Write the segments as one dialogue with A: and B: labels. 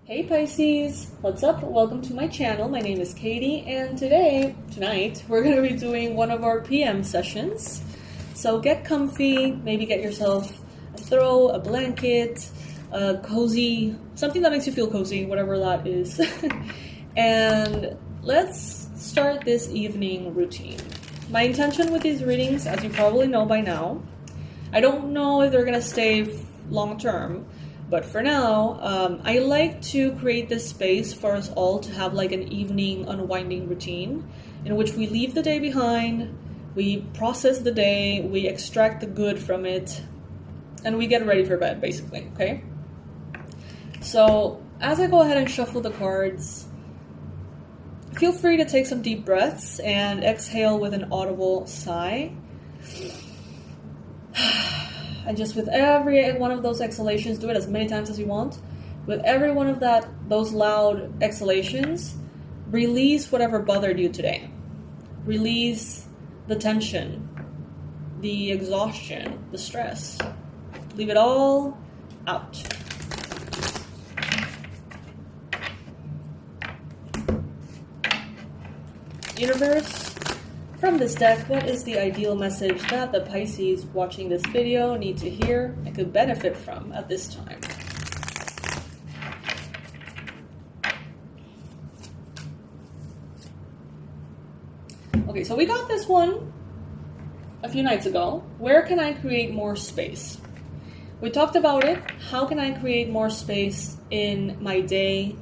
A: Hey Pisces, what's up? Welcome to my channel. My name is Katie, and tonight, we're going to be doing one of our PM sessions. So get comfy, maybe get yourself a throw, a blanket, a cozy, something that makes you feel cozy, whatever that is. And let's start this evening routine. My intention with these readings, as you probably know by now, I don't know if they're going to stay long term, but for now, I like to create this space for us all to have like an evening unwinding routine in which we leave the day behind, we process the day, we extract the good from it, and we get ready for bed, basically, okay? So as I go ahead and shuffle the cards, feel free to take some deep breaths and exhale with an audible sigh. And just with every one of those exhalations, do it as many times as you want. With every one of those loud exhalations, release whatever bothered you today. Release the tension, the exhaustion, the stress. Leave it all out. Universe, from this deck, what is the ideal message that the Pisces watching this video need to hear and could benefit from at this time? Okay, so we got this one a few nights ago. Where can I create more space? We talked about it. How can I create more space in my day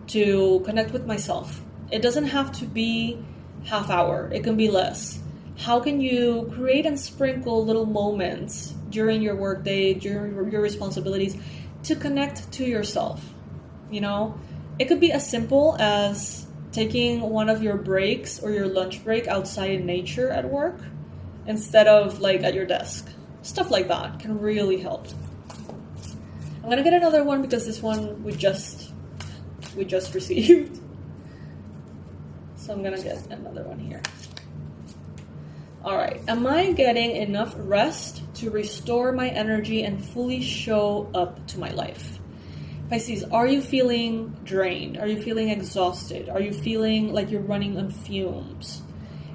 A: to connect with myself? It doesn't have to be half hour, it can be less. How can you create and sprinkle little moments during your workday, during your responsibilities to connect to yourself? You know, it could be as simple as taking one of your breaks or your lunch break outside in nature at work instead of like at your desk. Stuff like that can really help. I'm gonna get another one because this one we just received. So I'm gonna get another one here. All right, am I getting enough rest to restore my energy and fully show up to my life? Pisces, are you feeling drained? Are you feeling exhausted? Are you feeling like you're running on fumes?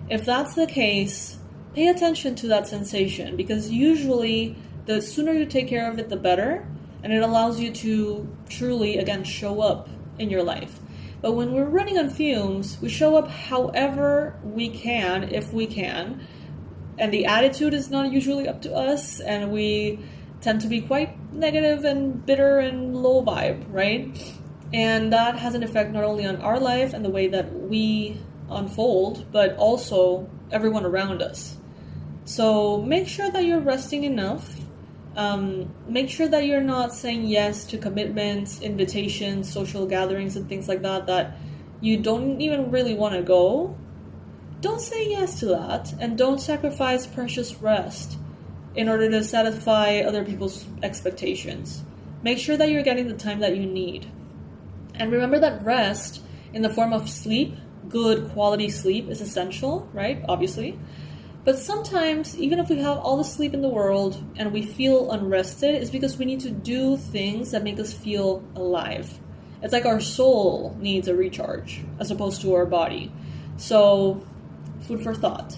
A: If that's the case, pay attention to that sensation, because usually the sooner you take care of it, the better, and it allows you to truly, again, show up in your life. But when we're running on fumes, we show up however we can, if we can, and the attitude is not usually up to us, and we tend to be quite negative and bitter and low vibe, right? And that has an effect not only on our life and the way that we unfold, but also everyone around us. So make sure that you're resting enough. Make sure that you're not saying yes to commitments, invitations, social gatherings, and things like that you don't even really want to go. Don't say yes to that, and don't sacrifice precious rest in order to satisfy other people's expectations. Make sure that you're getting the time that you need. And remember that rest in the form of sleep, good quality sleep, is essential, right? Obviously. But sometimes, even if we have all the sleep in the world and we feel unrested, it's because we need to do things that make us feel alive. It's like our soul needs a recharge as opposed to our body. So, food for thought.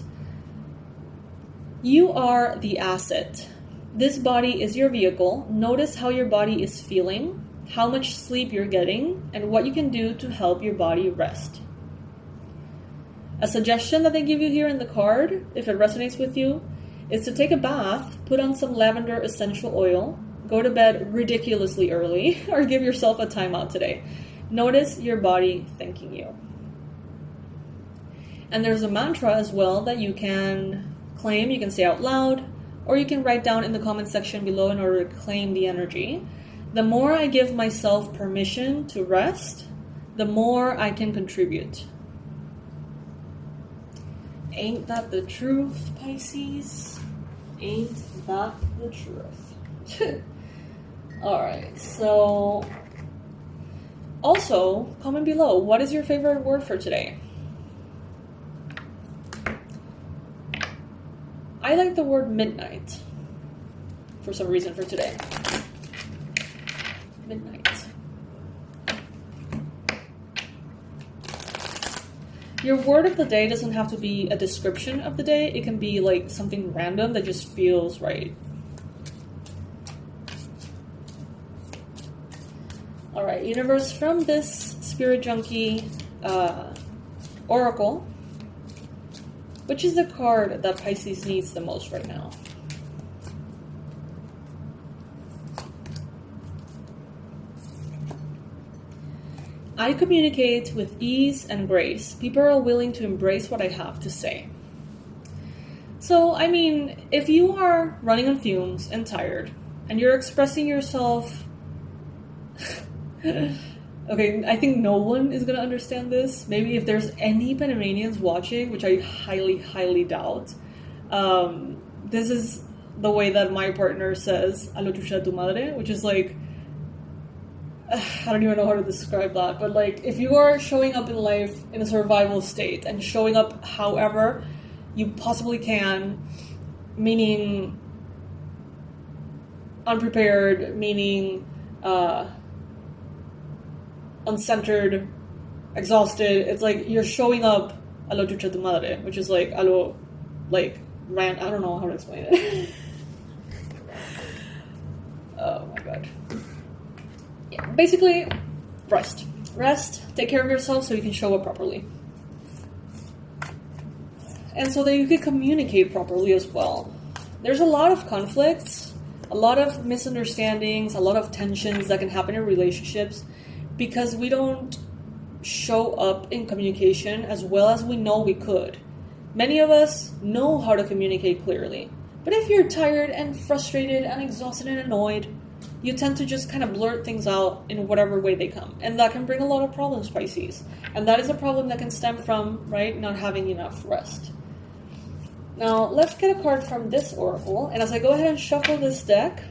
A: You are the asset. This body is your vehicle. Notice how your body is feeling, how much sleep you're getting, and what you can do to help your body rest. A suggestion that they give you here in the card, if it resonates with you, is to take a bath, put on some lavender essential oil, go to bed ridiculously early, or give yourself a timeout today. Notice your body thanking you. And there's a mantra as well that you can claim, you can say out loud, or you can write down in the comment section below in order to claim the energy. The more I give myself permission to rest, the more I can contribute. Ain't that the truth, Pisces? Ain't that the truth? Alright, so also comment below, what is your favorite word for today? I like the word midnight for some reason for today. Midnight. Your word of the day doesn't have to be a description of the day. It can be like something random that just feels right. All right, universe, from this Spirit Junkie oracle, which is the card that Pisces needs the most right now? I communicate with ease and grace. People are willing to embrace what I have to say. So, I mean, if you are running on fumes and tired, and you're expressing yourself... Okay, I think no one is going to understand this. Maybe if there's any Panamanians watching, which I highly, highly doubt, this is the way that my partner says, "A lo chucha tu madre," which is like... I don't even know how to describe that, but like, if you are showing up in life in a survival state and showing up however you possibly can, meaning unprepared, meaning uncentered, exhausted, it's like you're showing up a lo chucha tu madre, which is like a lo, like, I don't know how to explain it. Oh my god. Yeah, basically, rest. Rest, take care of yourself so you can show up properly. And so that you can communicate properly as well. There's a lot of conflicts, a lot of misunderstandings, a lot of tensions that can happen in relationships because we don't show up in communication as well as we know we could. Many of us know how to communicate clearly, but if you're tired and frustrated and exhausted and annoyed, you tend to just kind of blurt things out in whatever way they come. And that can bring a lot of problems, Pisces. And that is a problem that can stem from, right, not having enough rest. Now, let's get a card from this oracle. And as I go ahead and shuffle this deck,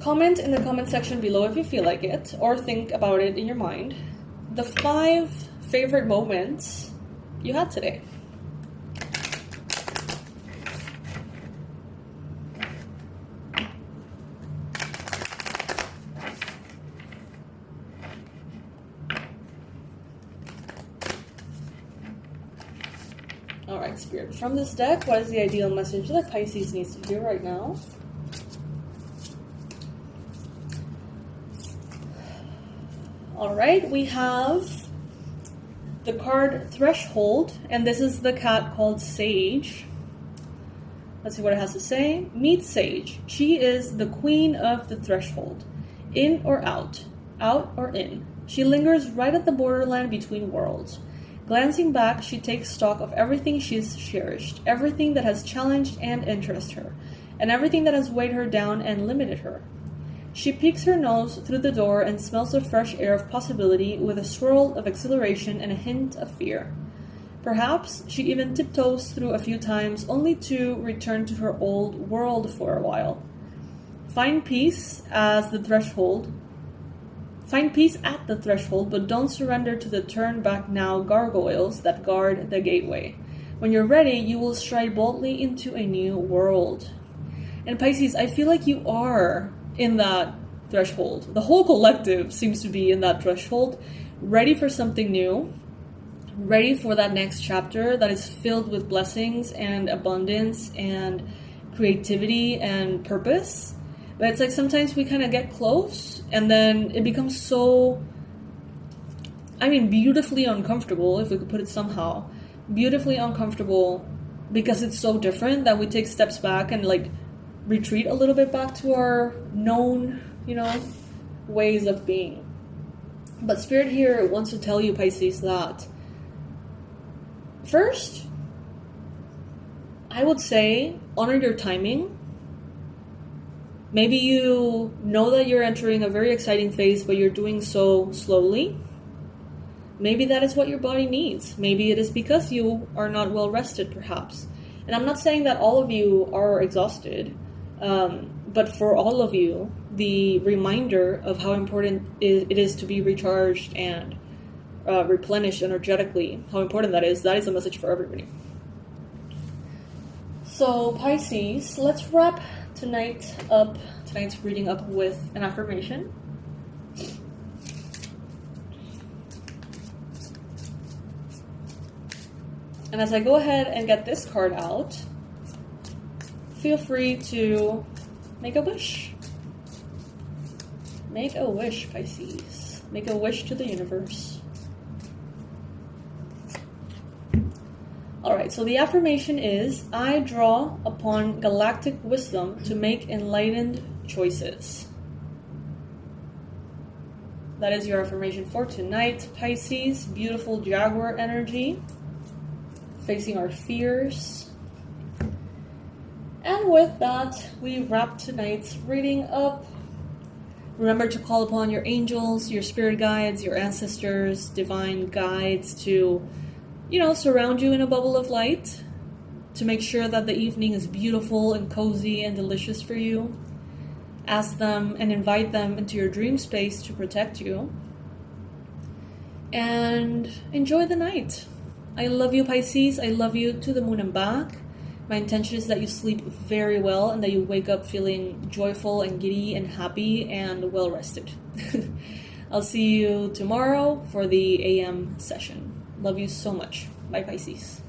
A: comment in the comment section below if you feel like it, or think about it in your mind, the 5 favorite moments you had today. Alright, Spirit, from this deck, what is the ideal message that Pisces needs to hear right now? Alright, we have the card Threshold, and this is the cat called Sage. Let's see what it has to say. Meet Sage. She is the queen of the threshold. In or out or in. She lingers right at the borderline between worlds. Glancing back, she takes stock of everything she's cherished, everything that has challenged and interested her, and everything that has weighed her down and limited her. She peeks her nose through the door and smells the fresh air of possibility with a swirl of exhilaration and a hint of fear. Perhaps she even tiptoes through a few times, only to return to her old world for a while. Find peace at the threshold, but don't surrender to the turn back now gargoyles that guard the gateway. When you're ready, you will stride boldly into a new world. And Pisces, I feel like you are in that threshold. The whole collective seems to be in that threshold, ready for something new, ready for that next chapter that is filled with blessings and abundance and creativity and purpose. But it's like sometimes we kind of get close and then it becomes so, beautifully uncomfortable, if we could put it somehow. Beautifully uncomfortable because it's so different that we take steps back and like retreat a little bit back to our known, ways of being. But Spirit here wants to tell you, Pisces, that first, I would say honor your timing. Maybe you know that you're entering a very exciting phase, but you're doing so slowly. Maybe that is what your body needs. Maybe it is because you are not well rested, perhaps. And I'm not saying that all of you are exhausted, but for all of you, the reminder of how important it is to be recharged and replenished energetically, how important that is a message for everybody. So Pisces, let's wrap tonight's reading up with an affirmation. And as I go ahead and get this card out, feel free to make a wish. Make a wish, Pisces. Make a wish to the universe. Alright, so the affirmation is, I draw upon galactic wisdom to make enlightened choices. That is your affirmation for tonight, Pisces. Beautiful Jaguar energy. Facing our fears. And with that, we wrap tonight's reading up. Remember to call upon your angels, your spirit guides, your ancestors, divine guides to, surround you in a bubble of light, to make sure that the evening is beautiful and cozy and delicious for you. Ask them and invite them into your dream space to protect you. And enjoy the night. I love you, Pisces. I love you to the moon and back. My intention is that you sleep very well and that you wake up feeling joyful and giddy and happy and well rested. I'll see you tomorrow for the AM session. Love you so much. Bye, Pisces.